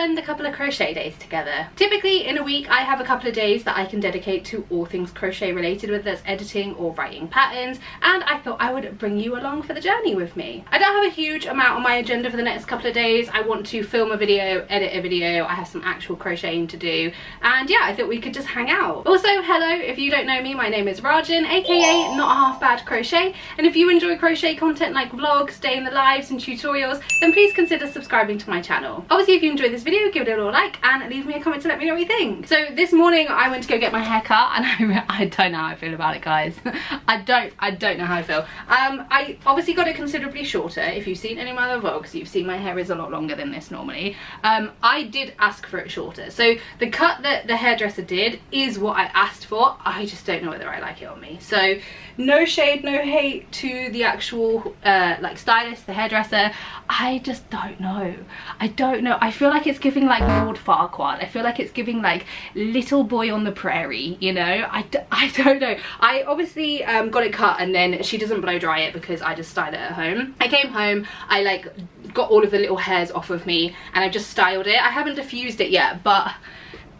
spend a couple of crochet days together. Typically in a week I have a couple of days that I can dedicate to all things crochet related, whether that's editing or writing patterns, and I thought I would bring you along for the journey with me. I don't have a huge amount on my agenda for the next couple of days. I want to film a video, edit a video, I have some actual crocheting to do, and yeah, I thought we could just hang out. Also, hello, if you don't know me, my name is Rajan, aka Not a Half Bad Crochet, and if you enjoy crochet content like vlogs, day in the lives and tutorials, then please consider subscribing to my channel. Obviously, if you enjoyed this video, give it a little like and leave me a comment to let me know what you think. So this morning I went to go get my hair cut, and I don't know how I feel about it, guys. I don't know how I feel. I obviously got it considerably shorter. If you've seen any of my other vlogs, you've seen my hair is a lot longer than this normally. I did ask for it shorter, so the cut that the hairdresser did is what I asked for. I just don't know whether I like it on me. So no shade, no hate to the actual like stylist, the hairdresser. I just don't know. I don't know. I feel like it's giving like Lord Farquaad. I feel like it's giving like Little Boy on the Prairie, you know. I don't know. I obviously got it cut, and then she doesn't blow dry it because I just style it at home. I came home, I like got all of the little hairs off of me, and I just styled it. I haven't diffused it yet, but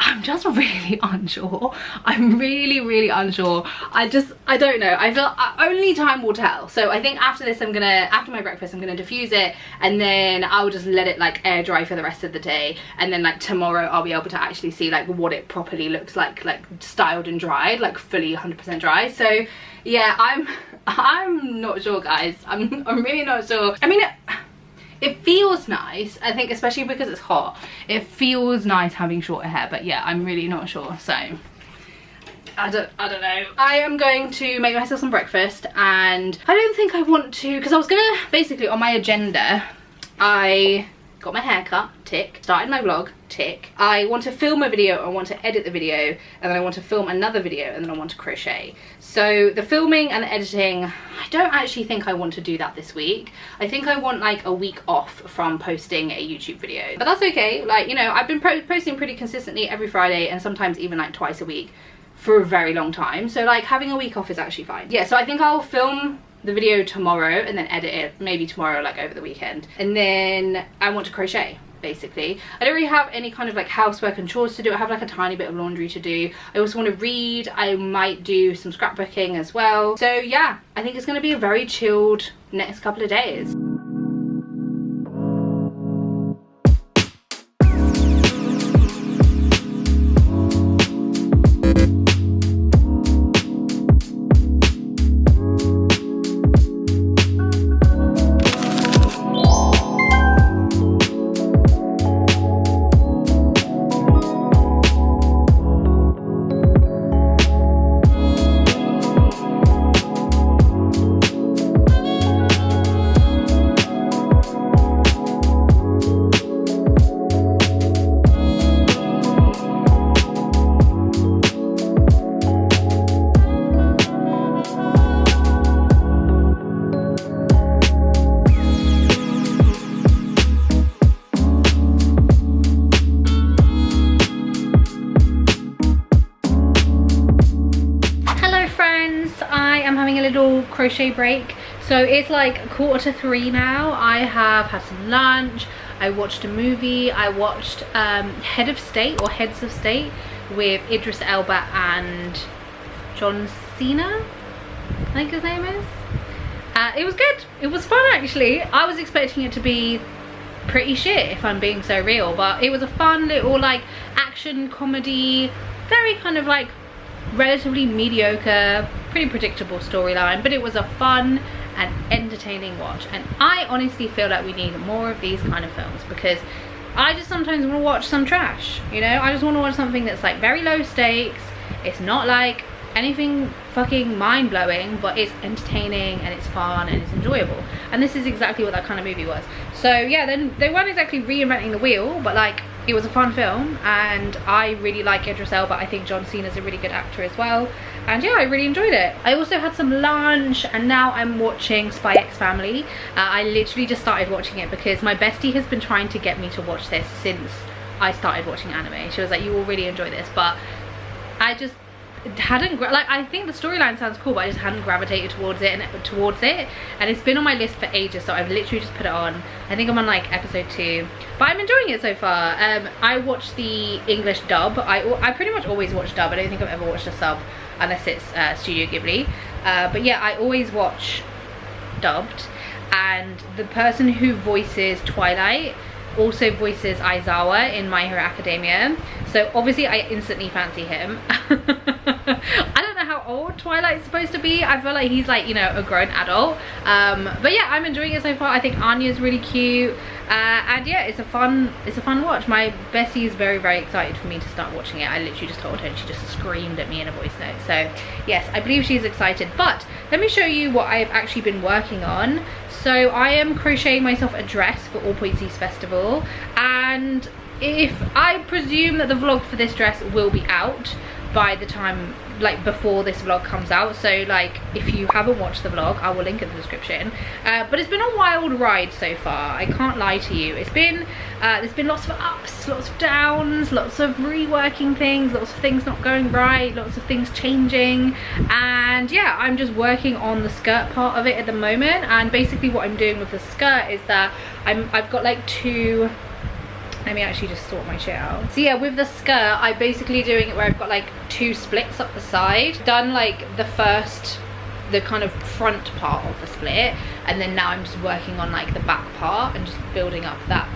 I'm just really unsure. I'm really unsure. I don't know. I feel only time will tell. So I think after this, after my breakfast, I'm gonna diffuse it, and then I'll just let it like air dry for the rest of the day, and then like tomorrow I'll be able to actually see like what it properly looks like styled and dried, like fully 100% dry. So yeah, I'm not sure, guys. I'm really not sure. I mean, it feels nice, I think, especially because it's hot. It feels nice having shorter hair, but yeah, I'm really not sure. So I don't know. I am going to make myself some breakfast, and I don't think I want to, because I was gonna basically, on my agenda, I got my hair cut, tick. Started my vlog, tick. I want to film a video, I want to edit the video, and then I want to film another video, and then I want to crochet. So the filming and the editing, I don't actually think I want to do that this week. I think I want like a week off from posting a YouTube video. But that's okay. Like, you know, I've been posting pretty consistently every Friday, and sometimes even like twice a week for a very long time. So like having a week off is actually fine. Yeah, so I think I'll film the video tomorrow and then edit it maybe tomorrow, like over the weekend, and then I want to crochet. Basically, I don't really have any kind of like housework and chores to do. I have like a tiny bit of laundry to do. I also want to read. I might do some scrapbooking as well. So yeah, I think it's going to be a very chilled next couple of days. Crochet break, so it's like 2:45 now. I have had some lunch, I watched a movie, I watched Head of State or Heads of State with Idris Elba and John Cena, I think his name is. It was good, it was fun actually. I was expecting it to be pretty shit, if I'm being so real, but it was a fun little like action comedy, very kind of like relatively mediocre, pretty predictable storyline, but it was a fun and entertaining watch, and I honestly feel like we need more of these kind of films, because I just sometimes want to watch some trash, you know. I just want to watch something that's like very low stakes. It's not like anything fucking mind-blowing, but it's entertaining and it's fun and it's enjoyable, and this is exactly what that kind of movie was. So yeah, then they weren't exactly reinventing the wheel, but like it was a fun film, and I really like Idris Elba. I think John Cena's a really good actor as well, and yeah, I really enjoyed it. I also had some lunch, and now I'm watching Spy X Family. I literally just started watching it because my bestie has been trying to get me to watch this since I started watching anime. She was like, you will really enjoy this, but like, I think the storyline sounds cool, but I just hadn't gravitated towards it, and it's been on my list for ages, so I've literally just put it on. I think I'm on like episode 2, but I'm enjoying it so far. I watched the English dub. I pretty much always watch dub. I don't think I've ever watched a sub unless it's Studio Ghibli, but yeah, I always watch dubbed. And the person who voices Twilight also voices Aizawa in My Hero Academia, so obviously I instantly fancy him. I don't know how old Twilight's supposed to be. I feel like he's like, you know, a grown adult, but yeah, I'm enjoying it so far. I think Anya's really cute, and yeah, it's a fun watch. My bestie is very, very excited for me to start watching it. I literally just told her and she just screamed at me in a voice note, so yes, I believe she's excited. But let me show you what I've actually been working on. So I am crocheting myself a dress for All Points East Festival, and if I presume that the vlog for this dress will be out by the time, like, before this vlog comes out, so like if you haven't watched the vlog, I will link it in the description. But it's been a wild ride so far, I can't lie to you. It's been there's been lots of ups, lots of downs, lots of reworking things, lots of things not going right, lots of things changing, and yeah, I'm just working on the skirt part of it at the moment. And basically what I'm doing with the skirt is that I've got like two, let me actually just sort my shit out. So yeah, with the skirt, I'm basically doing it where I've got like 2 splits up the side. Done like the kind of front part of the split, and then now I'm just working on like the back part and just building up that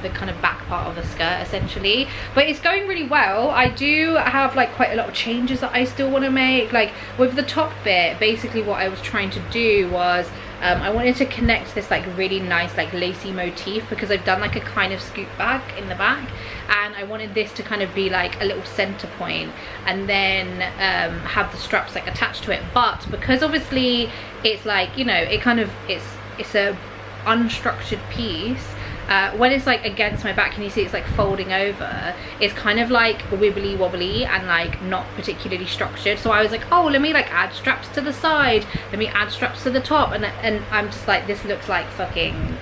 the kind of back part of the skirt essentially. But it's going really well. I do have like quite a lot of changes that I still want to make. Like with the top bit, basically what I was trying to do was I wanted to connect this like really nice like lacy motif, because I've done like a kind of scoop back in the back, and I wanted this to kind of be like a little center point, and then have the straps like attached to it. But because obviously it's like, you know, it kind of it's a unstructured piece, when it's like against my back, and you see it's like folding over, it's kind of like wibbly wobbly and like not particularly structured. So I was like, oh, let me like add straps to the side, let me add straps to the top, and I'm just like, this looks like fucking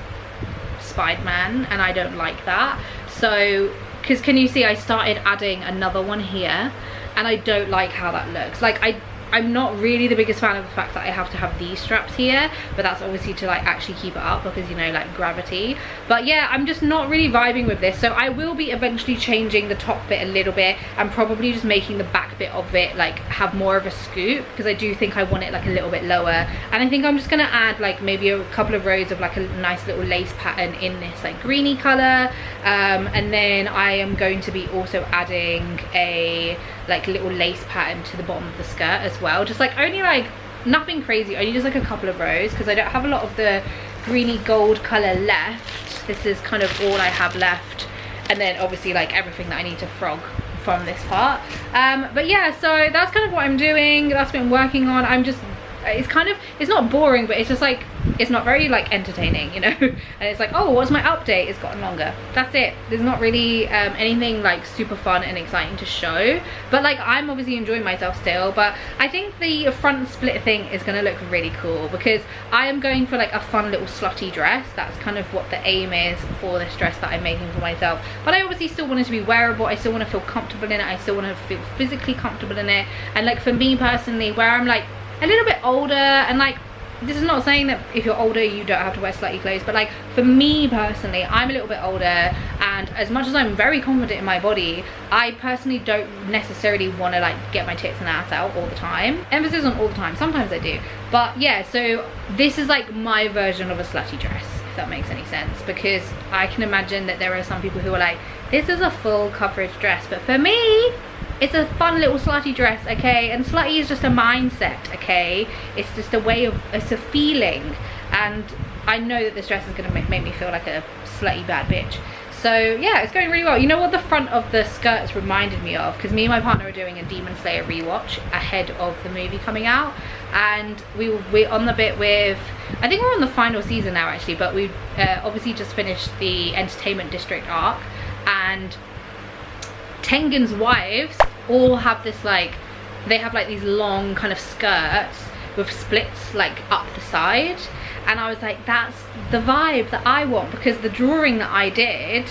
Spider-Man, and I don't like that. So because can you see I started adding another one here, and I don't like how that looks. Like I'm not really the biggest fan of the fact that I have to have these straps here, but that's obviously to like actually keep it up, because, you know, like gravity. But yeah, I'm just not really vibing with this. So I will be eventually changing the top bit a little bit, and probably just making the back bit of it like have more of a scoop, because I do think I want it like a little bit lower. And I think I'm just gonna add like maybe a couple of rows of like a nice little lace pattern in this like greeny color, and then I am going to be also adding a like little lace pattern to the bottom of the skirt as well, just like only like nothing crazy, only just like a couple of rows, because I don't have a lot of the greeny gold color left. This is kind of all I have left, and then obviously like everything that I need to frog from this part. But yeah, so that's kind of what I'm doing, that's what I'm working on. I'm just, it's not boring, but it's just like, it's not very like entertaining, you know. And it's like, oh, what's my update? It's gotten longer. That's it. There's not really anything like super fun and exciting to show, but like I'm obviously enjoying myself still. But I think the front split thing is gonna look really cool, because I am going for like a fun little slutty dress. That's kind of what the aim is for this dress that I'm making for myself. But I obviously still want it to be wearable. I still want to feel comfortable in it. I still want to feel physically comfortable in it. And like for me personally, where I'm like a little bit older, and like, this is not saying that if you're older you don't have to wear slutty clothes, but like for me personally, I'm a little bit older, and as much as I'm very confident in my body, I personally don't necessarily want to like get my tits and ass out all the time. Emphasis on all the time, sometimes I do. But yeah, so this is like my version of a slutty dress, if that makes any sense, because I can imagine that there are some people who are like, this is a full coverage dress, but for me it's a fun little slutty dress, okay? And slutty is just a mindset, okay? It's just a way of, it's a feeling. And I know that this dress is gonna make me feel like a slutty bad bitch. So yeah, it's going really well. You know what the front of the skirts reminded me of? Because me and my partner are doing a Demon Slayer rewatch ahead of the movie coming out. And we're on the bit with, I think we're on the final season now actually, but we've obviously just finished the Entertainment District arc. And Tengen's wives all have this like, they have like these long kind of skirts with splits like up the side, and I was like, that's the vibe that I want, because the drawing that I did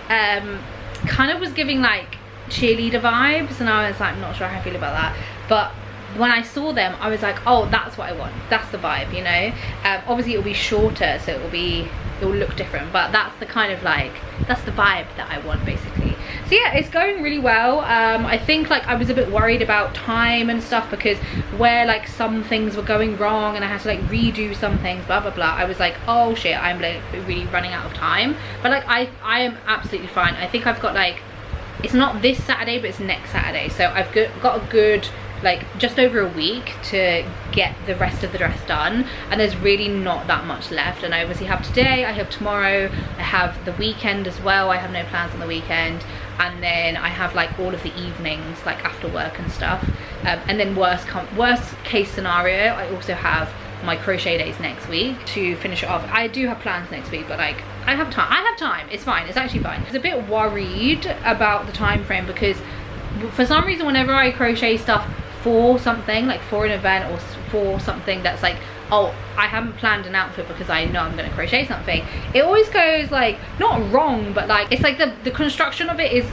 kind of was giving like cheerleader vibes, and I was like, I'm not sure how I feel about that. But when I saw them, I was like, oh, that's what I want, that's the vibe, you know. Obviously it will be shorter, so it will look different, but that's the kind of like, that's the vibe that I want basically. So yeah, it's going really well. I think like I was a bit worried about time and stuff, because where like some things were going wrong and I had to like redo some things, blah blah blah, I was like, oh shit, I'm like really running out of time. But like I am absolutely fine. I think I've got like, it's not this Saturday, but it's next Saturday, so I've got a good like just over a week to get the rest of the dress done, and there's really not that much left. And I obviously have today, I have tomorrow, I have the weekend as well. I have no plans on the weekend, and then I have like all of the evenings like after work and stuff. And then worst case scenario, I also have my crochet days next week to finish it off. I do have plans next week, but like I have time, it's fine, it's actually fine. I was a bit worried about the time frame, because for some reason whenever I crochet stuff for something, like for an event or for something that's like, oh, I haven't planned an outfit because I know I'm going to crochet something, it always goes like, not wrong, but like it's like the construction of it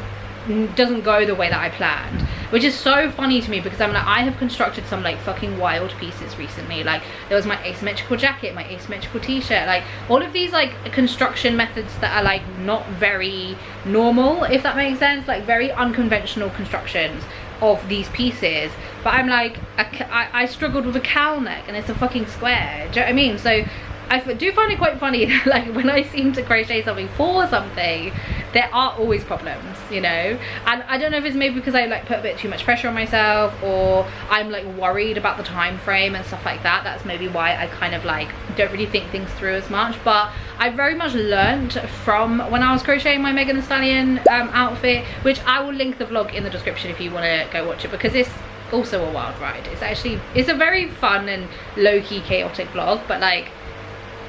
doesn't go the way that I planned, which is so funny to me, because I'm like, I have constructed some like fucking wild pieces recently. Like there was my asymmetrical jacket, my asymmetrical t-shirt, like all of these like construction methods that are like not very normal, if that makes sense, like very unconventional constructions of these pieces. But I'm like, I struggled with a cowl neck and it's a fucking square, do you know what I mean? So I do find it quite funny that like when I seem to crochet something for something, there are always problems, you know. And I don't know if it's maybe because I like put a bit too much pressure on myself, or I'm like worried about the time frame and stuff like that. That's maybe why I kind of like don't really think things through as much. But I very much learned from when I was crocheting my Megan Thee Stallion outfit, which I will link the vlog in the description if you want to go watch it, because it's also a wild ride. It's a very fun and low-key chaotic vlog, but like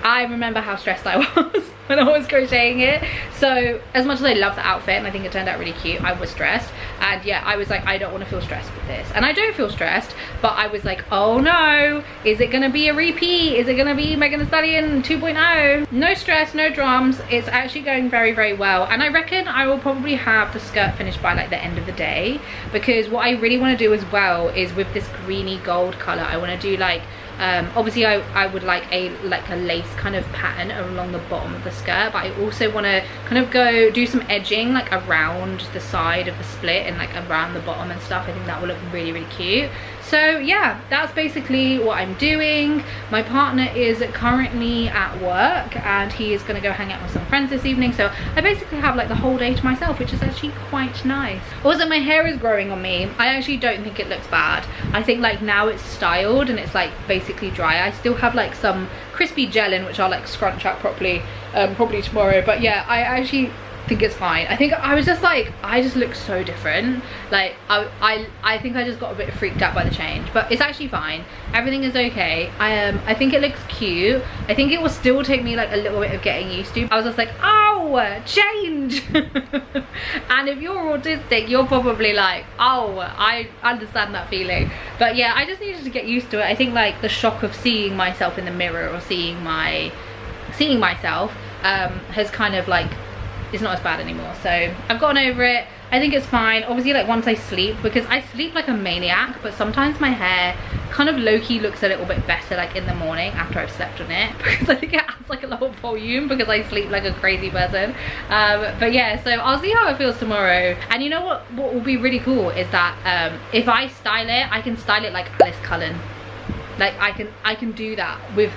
I remember how stressed I was when I was crocheting it. So as much as I love the outfit and I think it turned out really cute, I was stressed. And yeah, I was like, I don't want to feel stressed with this. And I don't feel stressed, but I was like, oh no, is it gonna be a repeat? Is it gonna be Megan Thee Stallion 2.0? No stress, no drums. It's actually going very, very well. And I reckon I will probably have the skirt finished by like the end of the day, because what I really want to do as well is with this greeny gold color, I want to do like obviously I would like a lace kind of pattern along the bottom of the skirt, but I also want to kind of go do some edging like around the side of the split and like around the bottom and stuff. I think that will look really, really cute. So yeah, that's basically what I'm doing. My partner is currently at work and he is going to go hang out with some friends this evening, so I basically have like the whole day to myself, which is actually quite nice. Also, my hair is growing on me. I actually don't think it looks bad. I think like now it's styled and it's like basically dry. I still have like some crispy gel in, which I'll like scrunch out properly probably tomorrow, but yeah, I actually think it's fine. I think I was just like, I just look so different. Like I think I just got a bit freaked out by the change, but it's actually fine. Everything is okay. I think it looks cute. I think it will still take me like a little bit of getting used to. I was just like, oh, change. And if you're autistic, you're probably like, oh, I understand that feeling. But yeah, I just needed to get used to it. I think like the shock of seeing myself in the mirror or seeing myself has kind of like, it's not as bad anymore. So I've gotten over it. I think it's fine. Obviously like once I sleep, because I sleep like a maniac, but sometimes my hair kind of low-key looks a little bit better like in the morning after I've slept on it, because I think it adds like a lot of volume because I sleep like a crazy person. But yeah, so I'll see how it feels tomorrow. And you know what will be really cool is that if I style it, I can style it like Alice Cullen. Like I can do that with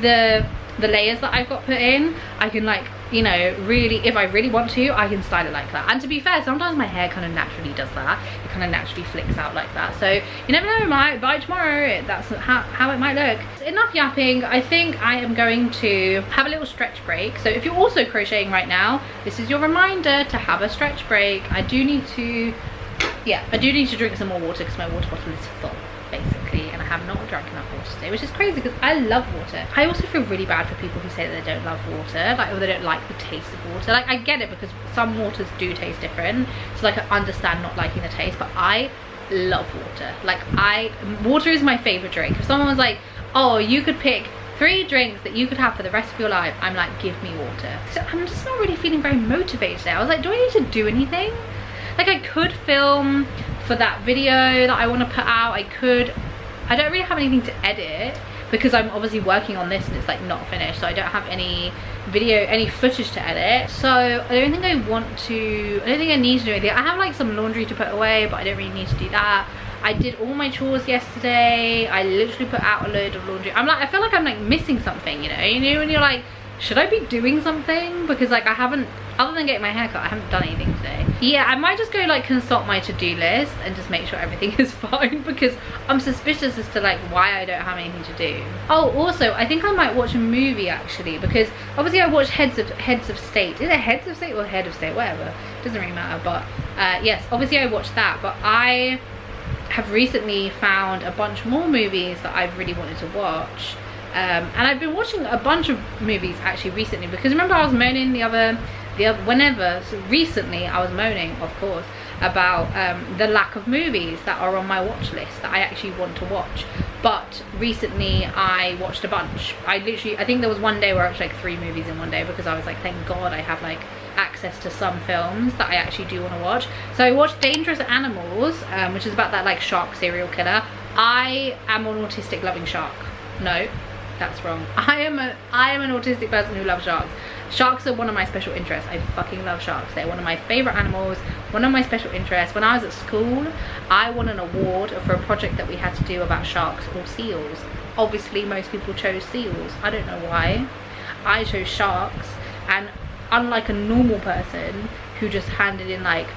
the layers that I've got put in. I can like, you know, really, if I really want to, I can style it like that. And to be fair, sometimes my hair kind of naturally does that. It kind of naturally flicks out like that. So you never know, by tomorrow that's how it might look. Enough yapping. I think I am going to have a little stretch break. So if you're also crocheting right now, this is your reminder to have a stretch break. I do need to drink some more water because my water bottle is full basically, and I have not drank enough water today, which is crazy because I love water. I also feel really bad for people who say that they don't love water, like, or they don't like the taste of water. Like, I get it because some waters do taste different, so like I understand not liking the taste, but I love water. Like, water is my favorite drink. If someone was like, oh, you could pick 3 drinks that you could have for the rest of your life, I'm like, give me water. So I'm just not really feeling very motivated today. I was like, do I need to do anything? Like I could film for that video that I want to put out. I don't really have anything to edit because I'm obviously working on this and it's like not finished, so I don't have any footage to edit. So I don't think I need to do anything. I have like some laundry to put away, but I don't really need to do that. I did all my chores yesterday. I literally put out a load of laundry. I feel like I'm like missing something, you know when you're like, should I be doing something? Because like I haven't, other than getting my hair cut, I haven't done anything today. Yeah, I might just go like consult my to-do list and just make sure everything is fine, because I'm suspicious as to like why I don't have anything to do. Oh, also I think I might watch a movie actually, because obviously I watched Heads of State. Is it Heads of State or Head of State? Whatever, doesn't really matter. But yes, obviously I watched that, but I have recently found a bunch more movies that I've really wanted to watch. And I've been watching a bunch of movies actually recently, because remember I was moaning recently I was moaning, of course, about the lack of movies that are on my watch list that I actually want to watch. But recently I watched a bunch. I think there was one day where I watched like 3 movies in one day, because I was like, thank God I have like access to some films that I actually do want to watch. So I watched Dangerous Animals, which is about that like shark serial killer. I am an autistic loving shark. No, that's wrong. I am an autistic person who loves sharks. Sharks are one of my special interests. I fucking love sharks. They're one of my favorite animals, one of my special interests. When I was at school, I won an award for a project that we had to do about sharks or seals. Obviously most people chose seals. I don't know why. I chose sharks, and unlike a normal person who just handed in like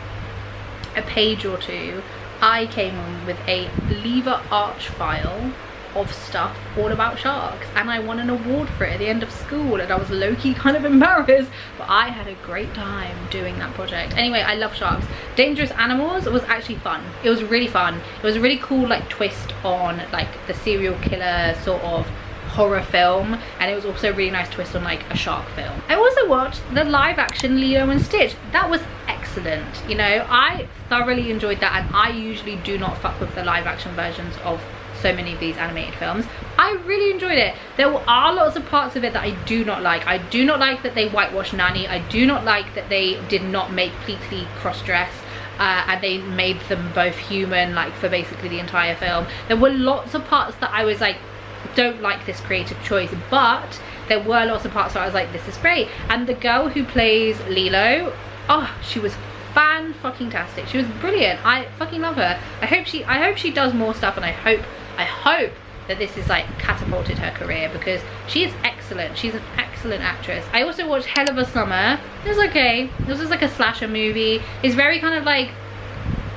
a page or two, I came on with a lever arch file of stuff all about sharks, and I won an award for it at the end of school, and I was low-key kind of embarrassed, but I had a great time doing that project. Anyway, I love sharks. Dangerous Animals was actually fun. It was really fun. It was a really cool like twist on like the serial killer sort of horror film, and it was also a really nice twist on like a shark film. I also watched the live action Lilo and Stitch. That was excellent. You know, I thoroughly enjoyed that, and I usually do not fuck with the live action versions of so many of these animated films. I really enjoyed it. There are lots of parts of it that I do not like. I do not like that they whitewashed Nanny. I do not like that they did not make Pleatley cross-dress and they made them both human like for basically the entire film. There were lots of parts that I was like, don't like this creative choice, but there were lots of parts where I was like, this is great. And the girl who plays Lilo, oh, she was fan-fucking-tastic. She was brilliant. I fucking love her. I hope she does more stuff, and I hope that this is like catapulted her career, because she is excellent. She's an excellent actress. I also watched Hell of a Summer. It was okay. This was like a slasher movie. It's very kind of like,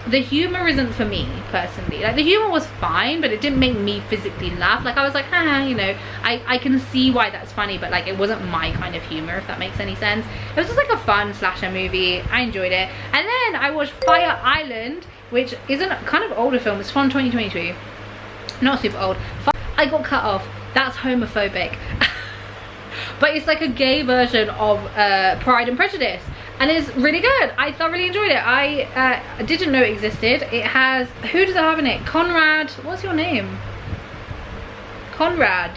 the humor isn't for me personally. Like the humor was fine, but it didn't make me physically laugh. Like I was like, haha, you know, I can see why that's funny, but like it wasn't my kind of humor, if that makes any sense. It was just like a fun slasher movie. I enjoyed it. And then I watched Fire Island, which is a kind of older film. It's from 2022. Not super old. I got cut off. That's homophobic. But it's like a gay version of Pride and Prejudice, and it's really good. I thoroughly enjoyed it. I didn't know it existed. It has, who does it have in it? Conrad, what's your name? Conrad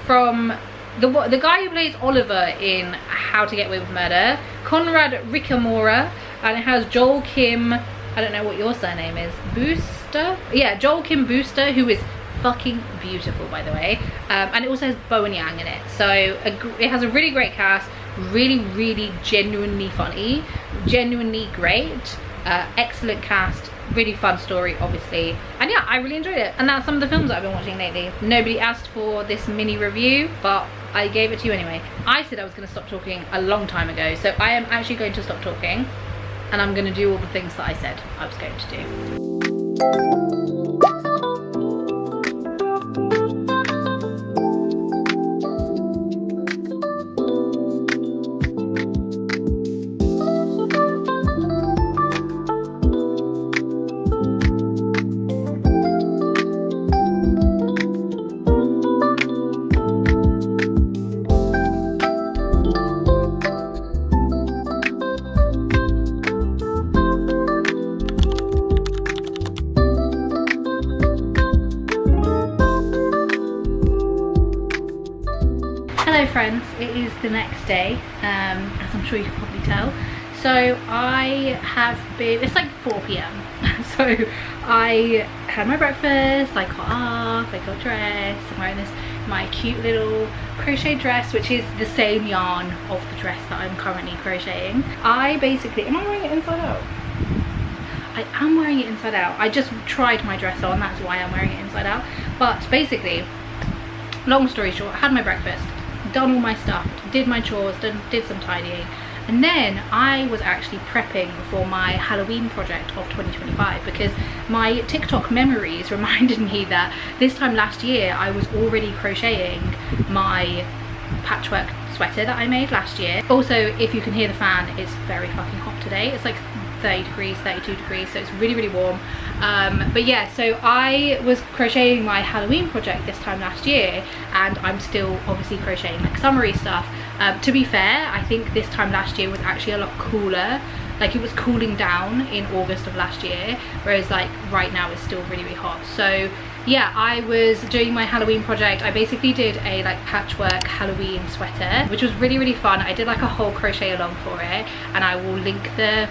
from the guy who plays Oliver in How to Get Away with Murder. Conrad Ricamora. And it has Joel Kim, I don't know what your surname is, Booster? Yeah, Joel Kim Booster, who is fucking beautiful, by the way. And it also has Bowen Yang in it. So it has a really great cast. Really genuinely funny, genuinely great, excellent cast, really fun story obviously, and yeah, I really enjoyed it. And that's some of the films that I've been watching lately. Nobody asked for this mini review, but I gave it to you anyway. I said I was going to stop talking a long time ago, so I am actually going to stop talking, and I'm going to do all the things that I said I was going to do. Hello friends, it is the next day, as I'm sure you can probably tell. So I have been, it's like 4 p.m. so I had my breakfast, I got up, I got dressed, I'm wearing my cute little crochet dress, which is the same yarn of the dress that I'm currently crocheting. I basically, am I wearing it inside out? I am wearing it inside out. I just tried my dress on, that's why I'm wearing it inside out. But basically, long story short, I had my breakfast, done all my stuff, did my chores, did some tidying, and then I was actually prepping for my Halloween project of 2025 because my TikTok memories reminded me that this time last year I was already crocheting my patchwork sweater that I made last year. Also, if you can hear the fan, it's very fucking hot today. It's like 30 degrees, 32 degrees, so it's really warm. But yeah, so I was crocheting my Halloween project this time last year, and I'm still obviously crocheting like summery stuff. To be fair, I think this time last year was actually a lot cooler. Like, it was cooling down in August of last year, whereas like right now it's still really hot. So yeah, I was doing my Halloween project. I basically did a like patchwork Halloween sweater, which was really fun. I did like a whole crochet along for it, and I will link the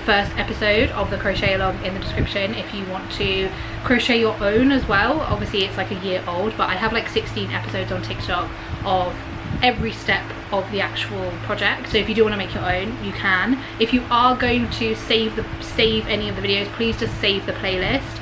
first episode of the crochet along in the description if you want to crochet your own as well. Obviously it's like a year old, but I have like 16 episodes on TikTok of every step of the actual project, so if you do want to make your own, you can. If you are going to save any of the videos, please just save the playlist.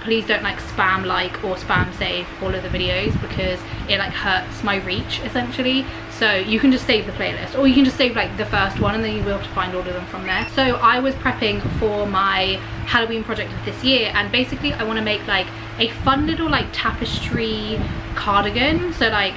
Please don't like spam like or spam save all of the videos because it like hurts my reach essentially. So you can just save the playlist, or you can just save like the first one and then you will have to find all of them from there. So I was prepping for my Halloween project of this year, and basically I want to make like a fun little like tapestry cardigan. So like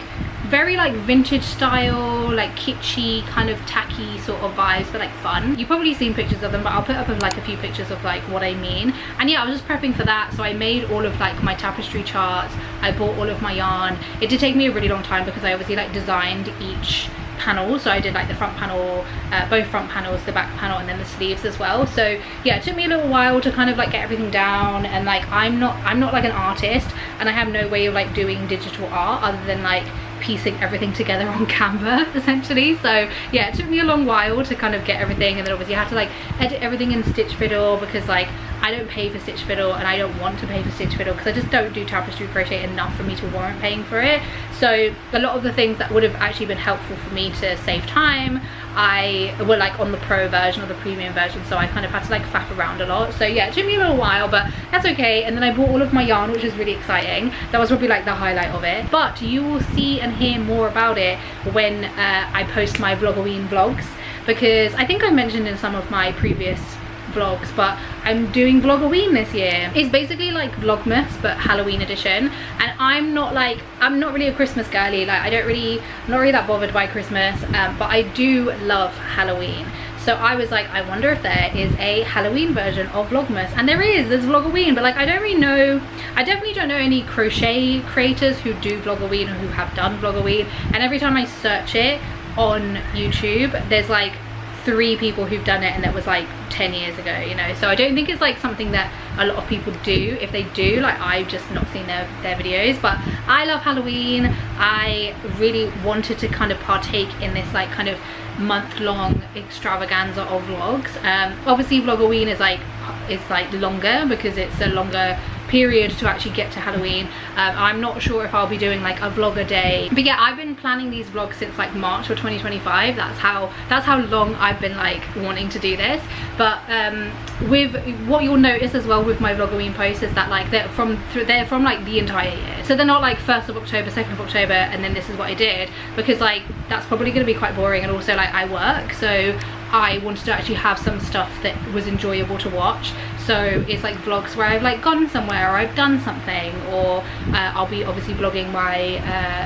very like vintage style, like kitschy, kind of tacky sort of vibes, but like fun. You've probably seen pictures of them, but I'll put up like a few pictures of like what I mean. And yeah, I was just prepping for that, so I made all of like my tapestry charts, I bought all of my yarn. It did take me a really long time because I obviously like designed each panel, so I did like the front panel, both front panels, the back panel, and then the sleeves as well. So yeah, it took me a little while to kind of like get everything down, and like I'm not like an artist, and I have no way of like doing digital art other than like piecing everything together on Canva essentially. So yeah, it took me a long while to kind of get everything, and then obviously I had to like edit everything in Stitch Fiddle because like I don't pay for Stitch Fiddle, and I don't want to pay for Stitch Fiddle because I just don't do tapestry crochet enough for me to warrant paying for it. So a lot of the things that would have actually been helpful for me to save time, I were like on the pro version or the premium version, so I kind of had to like faff around a lot. So yeah, it took me a little while, but that's okay. And then I bought all of my yarn, which is really exciting. That was probably like the highlight of it, but you will see and hear more about it when I post my Vlogoween vlogs, because I think I mentioned in some of my previous vlogs, but I'm doing Vlogoween this year. It's basically like Vlogmas but Halloween edition, and I'm not really a Christmas girly. Like I'm not really that bothered by Christmas, but I do love Halloween. So I was like, I wonder if there is a Halloween version of Vlogmas, and there's Vlogoween, but like I definitely don't know any crochet creators who do Vlogoween or who have done Vlogoween, and every time I search it on YouTube there's like 3 people who've done it, and that was like 10 years ago, you know. So I don't think it's like something that a lot of people do. If they do, like I've just not seen their videos. But I love Halloween. I really wanted to kind of partake in this like kind of month-long extravaganza of vlogs. Obviously Vlogoween is like longer because it's a longer period to actually get to Halloween. I'm not sure if I'll be doing like a vlog a day, but yeah, I've been planning these vlogs since like March of 2025. That's how long I've been like wanting to do this. But with what you'll notice as well with my Vlogoween posts is that like they're from like the entire year, so they're not like 1st of October, 2nd of October, and then this is what I did, because like that's probably going to be quite boring, and also like I work, so I wanted to actually have some stuff that was enjoyable to watch. So it's like vlogs where I've like gone somewhere or I've done something, or I'll be obviously vlogging my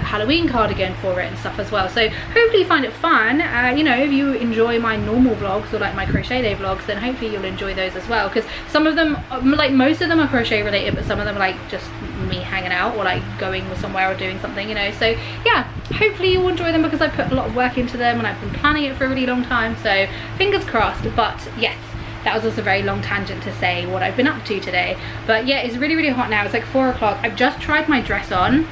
Halloween cardigan for it and stuff as well. So hopefully you find it fun. You know, if you enjoy my normal vlogs or like my crochet day vlogs, then hopefully you'll enjoy those as well, because some of them, like most of them, are crochet related, but some of them are like just me hanging out or like going somewhere or doing something, you know. So yeah, hopefully you'll enjoy them because I put a lot of work into them and I've been planning it for a really long time, so fingers crossed. But yes, that was also a very long tangent to say what I've been up to today. But yeah, it's really hot now. It's like 4 o'clock. I've just tried my dress on.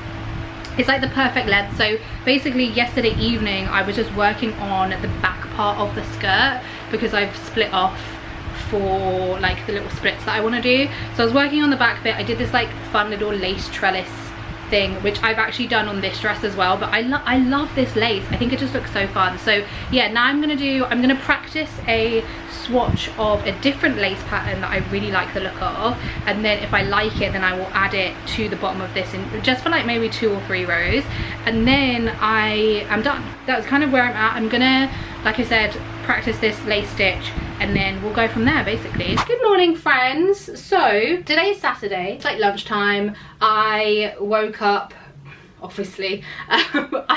It's like the perfect length. So basically yesterday evening I was just working on the back part of the skirt because I've split off for like the little splits that I want to do. So I was working on the back bit. I did this like fun little lace trellis thing, which I've actually done on this dress as well, but I love this lace. I think it just looks so fun. So yeah, now I'm gonna practice a swatch of a different lace pattern that I really like the look of, and then if I like it, then I will add it to the bottom of this, and just for like maybe 2 or 3 rows, and then I am done. That's kind of where I'm at. I'm gonna, like I said, practice this lace stitch, and then we'll go from there basically. Good morning, friends. So today's Saturday, it's like lunchtime. I woke up, obviously. I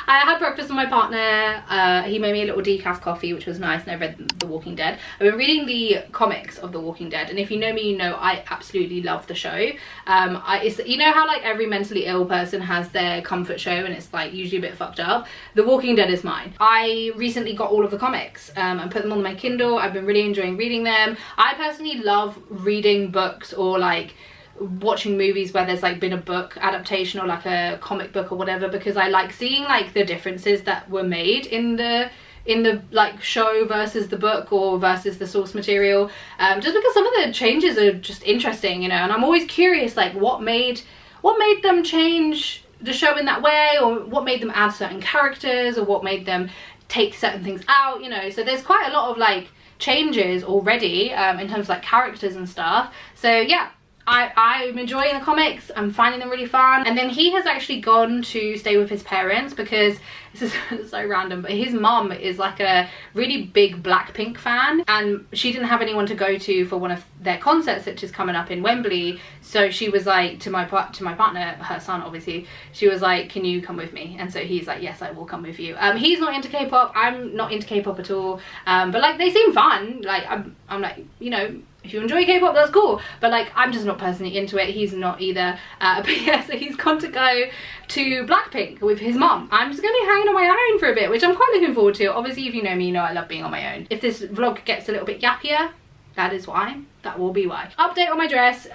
had breakfast with my partner. He made me a little decaf coffee, which was nice, and I read The Walking Dead. I've been reading the comics of The Walking Dead, and if you know me, you know I absolutely love the show. It's, you know how like every mentally ill person has their comfort show, and it's like usually a bit fucked up. The Walking Dead is mine. I recently got all of the comics and put them on my Kindle. I've been really enjoying reading them. I personally love reading books or like watching movies where there's like been a book adaptation or like a comic book or whatever, because I like seeing like the differences that were made in the like show versus the book or versus the source material, just because some of the changes are just interesting, you know, and I'm always curious like what made them change the show in that way, or what made them add certain characters, or what made them take certain things out, you know. So there's quite a lot of like changes already in terms of like characters and stuff. So yeah, I'm enjoying the comics. I'm finding them really fun. And then he has actually gone to stay with his parents because, this is so random, but his mum is like a really big Blackpink fan, and she didn't have anyone to go to for one of their concerts, which is coming up in Wembley. So she was like to my partner, her son obviously, she was like, can you come with me? And so he's like, yes, I will come with you. He's not into K-pop. I'm not into K-pop at all, but like they seem fun. Like I'm like, you know, if you enjoy K-pop, that's cool, but like I'm just not personally into it. He's not either. But yeah, so he's gone to go to Blackpink with his mum. I'm just gonna be hanging on my own for a bit, which I'm quite looking forward to. Obviously, if you know me, you know I love being on my own. If this vlog gets a little bit yappier, that is why. That will be why. Update on my dress.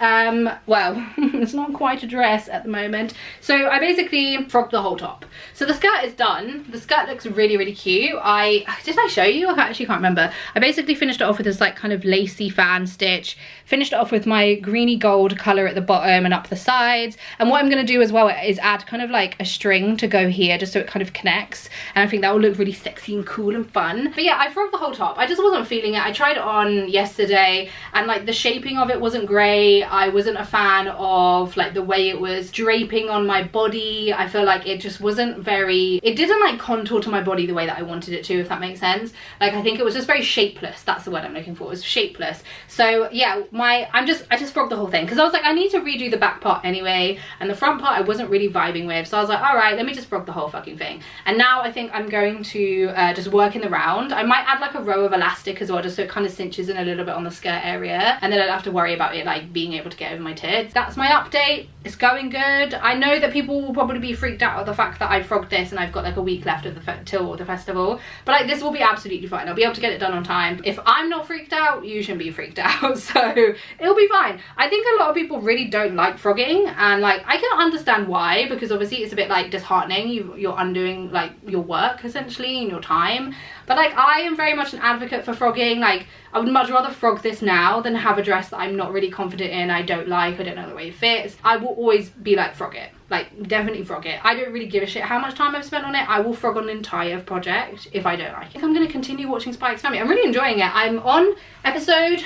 Well, it's not quite a dress at the moment. So I basically frogged the whole top. So the skirt is done. The skirt looks really, really cute. Did I show you? I actually can't remember. I basically finished it off with this like kind of lacy fan stitch. Finished it off with my greeny gold colour at the bottom and up the sides. And what I'm going to do as well is add kind of like a string to go here, just so it kind of connects. And I think that will look really sexy and cool and fun. But yeah, I frogged the whole top. I just wasn't feeling it. I tried it on yesterday, and like the shaping of it wasn't great. I wasn't a fan of like the way it was draping on my body. I feel like it just wasn't very, it didn't like contour to my body the way that I wanted it to, if that makes sense. Like I think it was just very shapeless. That's the word I'm looking for. It was shapeless. So yeah, I just frogged the whole thing because I was like, I need to redo the back part anyway, and the front part I wasn't really vibing with. So I was like, all right, let me just frog the whole fucking thing. And now I think I'm going to just work in the round. I might add like a row of elastic as well, just so it kind of cinches in a little bit on the skirt area, and then I don't have to worry about it like being able to get over my tits. That's my update. It's going good. I know that people will probably be freaked out at the fact that I frogged this and I've got like a week left of till the festival, but like this will be absolutely fine. I'll be able to get it done on time. If I'm not freaked out, you shouldn't be freaked out, so it'll be fine. I think a lot of people really don't like frogging, and like I can understand why, because obviously it's a bit like disheartening. You're undoing like your work essentially and your time. But like I am very much an advocate for frogging. Like I would much rather frog this now than have a dress that I'm not really confident in, I don't like, I don't know the way it fits. I will always be like, frog it. Like definitely frog it. I don't really give a shit how much time I've spent on it. I will frog on an entire project if I don't like it. I think I'm going to continue watching Spy X Family. I'm really enjoying it. I'm on episode,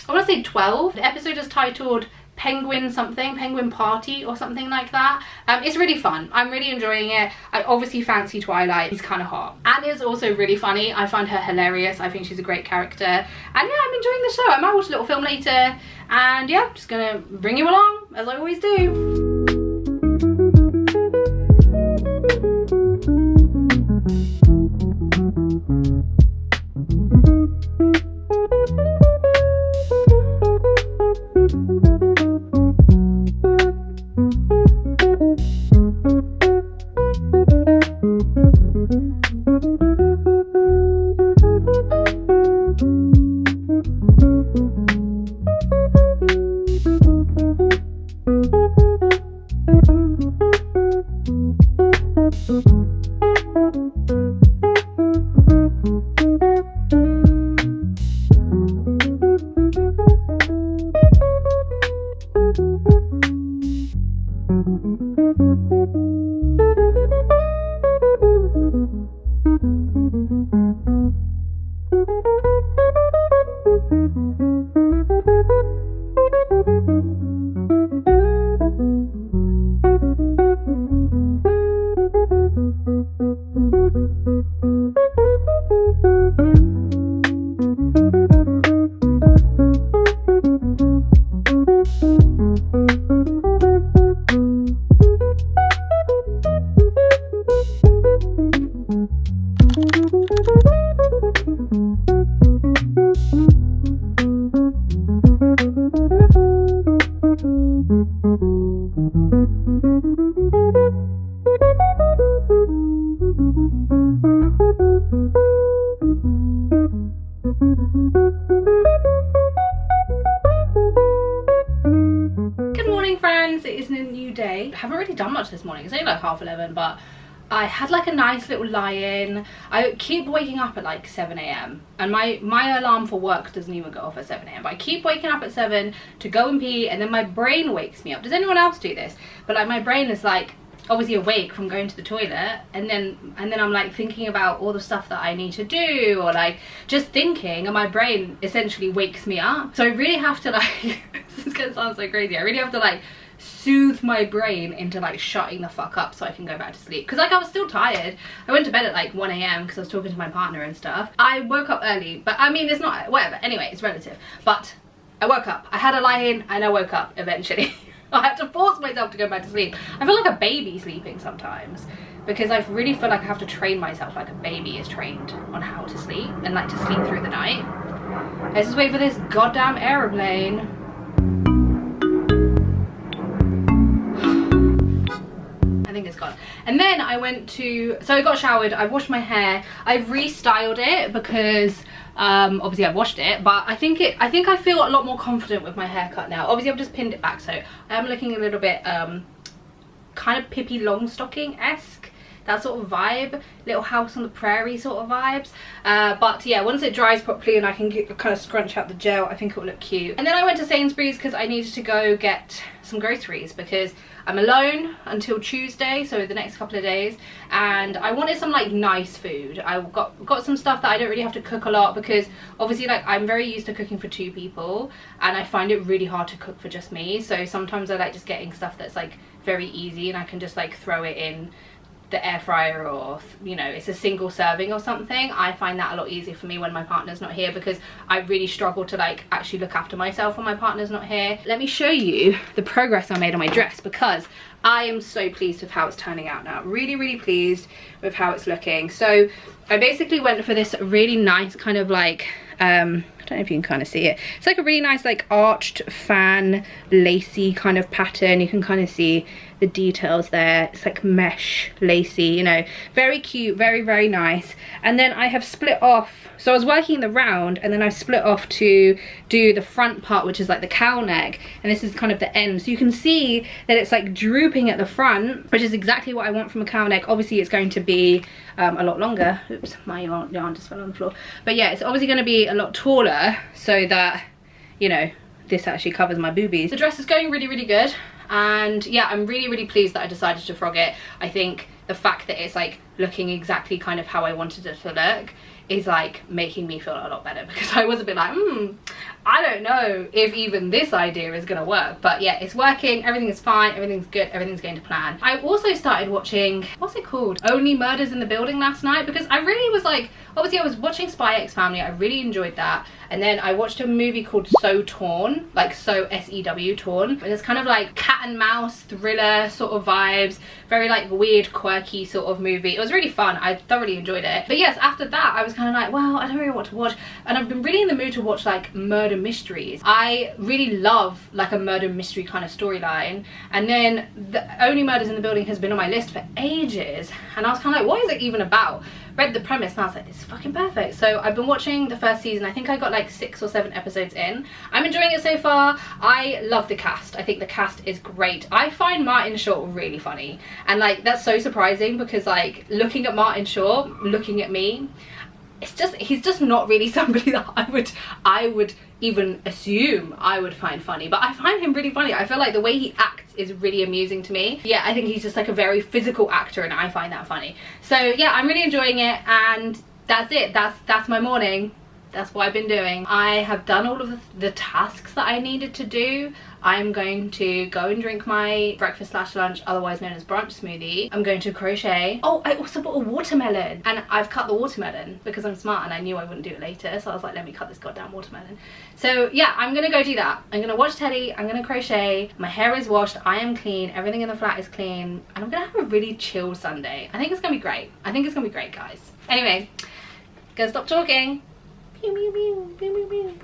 I want to say 12. The episode is titled Penguin something, Penguin Party or something like that. It's really fun. I'm really enjoying it. I obviously fancy Twilight. He's kind of hot. And it's also really funny. I find her hilarious. I think she's a great character. And yeah, I'm enjoying the show. I might watch a little film later. And yeah, just gonna bring you along as I always do. It is a new day. I haven't really done much this morning. It's only like 11:30, but I had like a nice little lie-in. I keep waking up at like 7 a.m. and my alarm for work doesn't even go off at 7 a.m. but I keep waking up at 7 to go and pee, and then my brain wakes me up. Does anyone else do this? But like my brain is like obviously awake from going to the toilet, and then I'm like thinking about all the stuff that I need to do, or like just thinking, and my brain essentially wakes me up. So I really have to like this is gonna sound so crazy, I really have to like soothe my brain into like shutting the fuck up so I can go back to sleep, because like I was still tired. I went to bed at like 1 a.m. because I was talking to my partner and stuff. I woke up early, but I mean it's not, whatever, anyway, it's relative. But I woke up, I had a lie-in, and I woke up eventually. I had to force myself to go back to sleep. I feel like a baby sleeping sometimes, because I really feel like I have to train myself like a baby is trained on how to sleep, and like to sleep through the night. Let's just wait for this goddamn aeroplane. I think it's gone. And then I went to, so I got showered, I've washed my hair, I've restyled it because obviously I've washed it, but I think I feel a lot more confident with my haircut now. Obviously I've just pinned it back, so I am looking a little bit kind of Pippi Longstocking-esque, that sort of vibe, Little House on the Prairie sort of vibes. But yeah, once it dries properly and I can kind of scrunch out the gel, I think it will look cute. And then I went to Sainsbury's because I needed to go get some groceries, because I'm alone until Tuesday, so the next couple of days, and I wanted some like nice food. I got some stuff that I don't really have to cook a lot, because obviously like I'm very used to cooking for 2 people, and I find it really hard to cook for just me. So sometimes I like just getting stuff that's like very easy, and I can just like throw it in the air fryer, or you know, it's a single serving or something. I find that a lot easier for me when my partner's not here, because I really struggle to like actually look after myself when my partner's not here. Let me show you the progress I made on my dress, because I am so pleased with how it's turning out now. Really pleased with how it's looking. So I basically went for this really nice kind of like I don't know if you can kind of see it. It's like a really nice like arched fan lacy kind of pattern. You can kind of see the details there. It's like mesh lacy, you know, very cute, very nice. And then I have split off, so I was working the round, and then I split off to do the front part, which is like the cow neck, and this is kind of the end. So you can see that it's like drooping at the front, which is exactly what I want from a cow neck. Obviously it's going to be a lot longer. Oops, my yarn just fell on the floor. But yeah, it's obviously going to be a lot taller, so that, you know, this actually covers my boobies. The dress is going really good, and yeah, I'm really pleased that I decided to frog it. I think the fact that it's like looking exactly kind of how I wanted it to look is like making me feel a lot better, because I was a bit like I don't know if even this idea is gonna work. But yeah, it's working, everything is fine, everything's good, everything's going to plan. I also started watching, what's it called, Only Murders in the Building last night, because I really was like, obviously I was watching Spy X Family, I really enjoyed that, and then I watched a movie called So Torn, like So S-E-W Torn, and it's kind of like cat and mouse thriller sort of vibes, very like weird quirky sort of movie. It was really fun, I thoroughly enjoyed it. But yes, after that I was kind of like, well, I don't really know what to watch, and I've been really in the mood to watch like murder mysteries. I really love like a murder mystery kind of storyline, and then the Only Murders in the Building has been on my list for ages, and I was kind of like, what is it even about? Read the premise and I was like, this is fucking perfect. So I've been watching the first season. I think I got like 6 or 7 episodes in. I'm enjoying it so far. I love the cast. I think the cast is great. I find Martin Short really funny, and like that's so surprising, because like looking at Martin Short, looking at me, it's just, he's just not really somebody that I would even assume I would find funny, but I find him really funny. I feel like the way he acts is really amusing to me. Yeah, I think he's just like a very physical actor, and I find that funny. So yeah, I'm really enjoying it, and that's it. That's my morning. That's what I've been doing. I have done all of the tasks that I needed to do. I'm going to go and drink my breakfast / lunch, otherwise known as brunch smoothie. I'm going to crochet. Oh, I also bought a watermelon, and I've cut the watermelon because I'm smart and I knew I wouldn't do it later, so I was like, let me cut this goddamn watermelon. So yeah, I'm gonna go do that. I'm gonna watch telly, I'm gonna crochet, my hair is washed, I am clean, everything in the flat is clean, and I'm gonna have a really chill Sunday. I think it's gonna be great. I think it's gonna be great, guys. Anyway, gonna stop talking.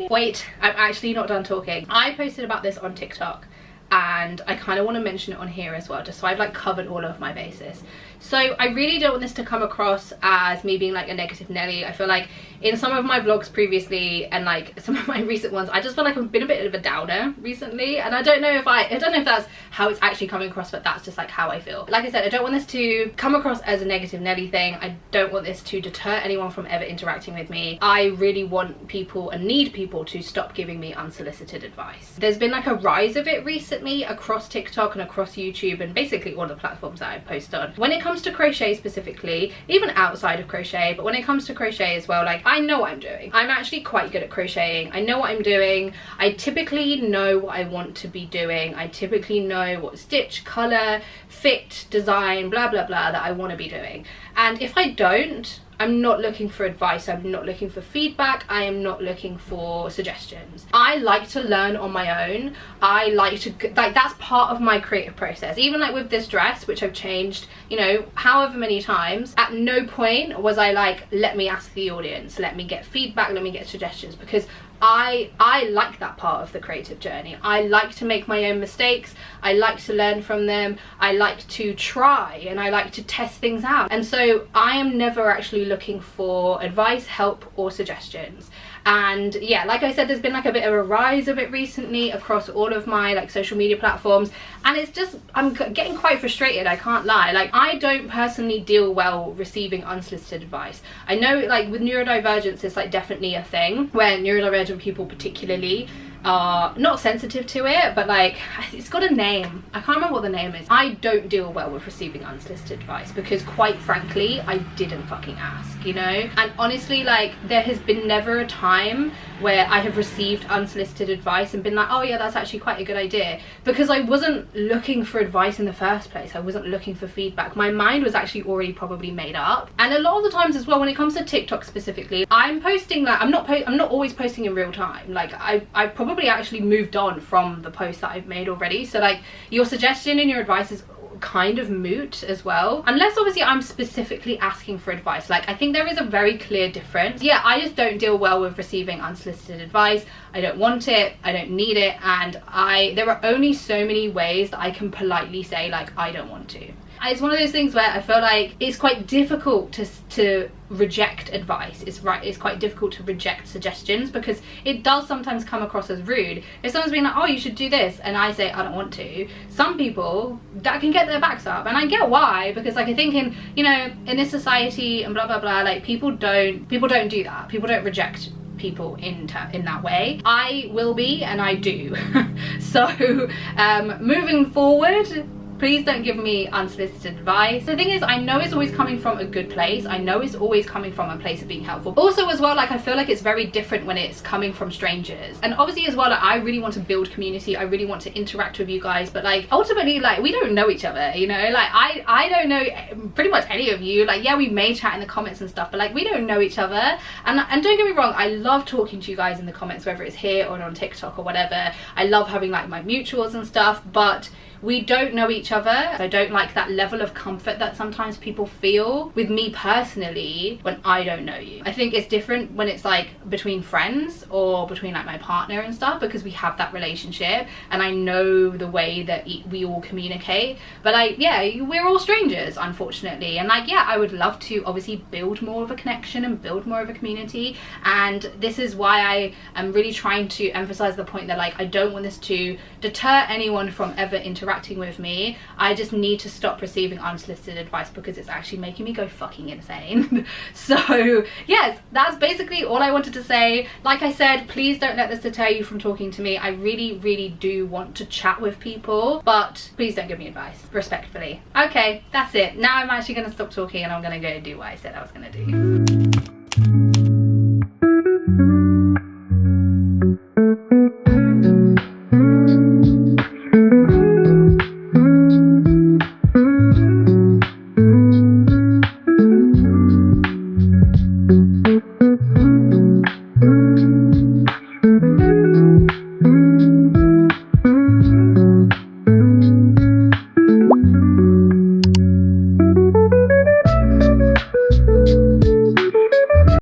Wait, I'm actually not done talking. I posted about this on TikTok and I kind of want to mention it on here as well, just so I've like covered all of my bases. So I really don't want this to come across as me being like a negative Nelly. I feel like in some of my vlogs previously and like some of my recent ones, I just feel like I've been a bit of a downer recently, and I don't know if that's how it's actually coming across, but that's just like how I feel. Like I said, I don't want this to come across as a negative Nelly thing. I don't want this to deter anyone from ever interacting with me. I really want people and need people to stop giving me unsolicited advice. There's been like a rise of it recently across TikTok and across YouTube and basically all the platforms that I post on. When it comes to crochet specifically, even outside of crochet, but when it comes to crochet as well, like I know what I'm doing. I'm actually quite good at crocheting. I know what I'm doing. I typically know what I want to be doing. I typically know what stitch, color, fit, design, blah blah blah that I want to be doing. And if I don't, I'm not looking for advice, I'm not looking for feedback, I am not looking for suggestions. I like to learn on my own. I like to, like, that's part of my creative process. Even like with this dress, which I've changed, you know, however many times, at no point was I like, let me ask the audience, let me get feedback, let me get suggestions, because I like that part of the creative journey. I like to make my own mistakes, I like to learn from them, I like to try and I like to test things out. And so I am never actually looking for advice, help or suggestions. And yeah, like I said, there's been like a bit of a rise of it recently across all of my like social media platforms, and it's just, I'm getting quite frustrated, I can't lie. Like, I don't personally deal well receiving unsolicited advice. I know like with neurodivergence it's like definitely a thing where neurodivergent people particularly are not sensitive to it, but like it's got a name, I can't remember what the name is. I don't deal well with receiving unsolicited advice because quite frankly I didn't fucking ask, you know. And honestly, like, there has been never a time where I have received unsolicited advice and been like, oh yeah, that's actually quite a good idea, because I wasn't looking for advice in the first place. I wasn't looking for feedback. My mind was actually already probably made up. And a lot of the times as well, when it comes to TikTok specifically, I'm posting like, I'm not always posting in real time. Like I probably actually moved on from the post that I've made already, so like your suggestion and your advice is kind of moot as well, unless obviously I'm specifically asking for advice. Like, I think there is a very clear difference. Yeah, I just don't deal well with receiving unsolicited advice. I don't want it, I don't need it, and there are only so many ways that I can politely say like I don't want to. It's one of those things where I feel like it's quite difficult to reject advice. It's quite difficult to reject suggestions because it does sometimes come across as rude. If someone's being like, oh, you should do this, and I say I don't want to, some people that can get their backs up, and I get why, because like I think in, you know, in this society and blah blah blah, like people don't do that. People don't reject people in that way. I will be, and I do. So moving forward, please don't give me unsolicited advice. The thing is, I know it's always coming from a good place. I know it's always coming from a place of being helpful. Also as well, like I feel like it's very different when it's coming from strangers. And obviously as well, like, I really want to build community. I really want to interact with you guys, but like ultimately, like, we don't know each other, you know? Like I don't know pretty much any of you. Like, yeah, we may chat in the comments and stuff, but like we don't know each other. And don't get me wrong, I love talking to you guys in the comments, whether it's here or on TikTok or whatever. I love having like my mutuals and stuff, but we don't know each other. I don't like that level of comfort that sometimes people feel with me personally when I don't know you. I think it's different when it's like between friends or between like my partner and stuff, because we have that relationship and I know the way that we all communicate. But like, yeah, we're all strangers, unfortunately. And like, yeah, I would love to obviously build more of a connection and build more of a community. And this is why I am really trying to emphasize the point that like, I don't want this to deter anyone from ever interacting with me. I just need to stop receiving unsolicited advice because it's actually making me go fucking insane. So yes, that's basically all I wanted to say. Like I said, please don't let this deter you from talking to me. I really do want to chat with people, but please don't give me advice, respectfully. Okay, that's it. Now I'm actually going to stop talking and I'm going to go do what I said I was going to do.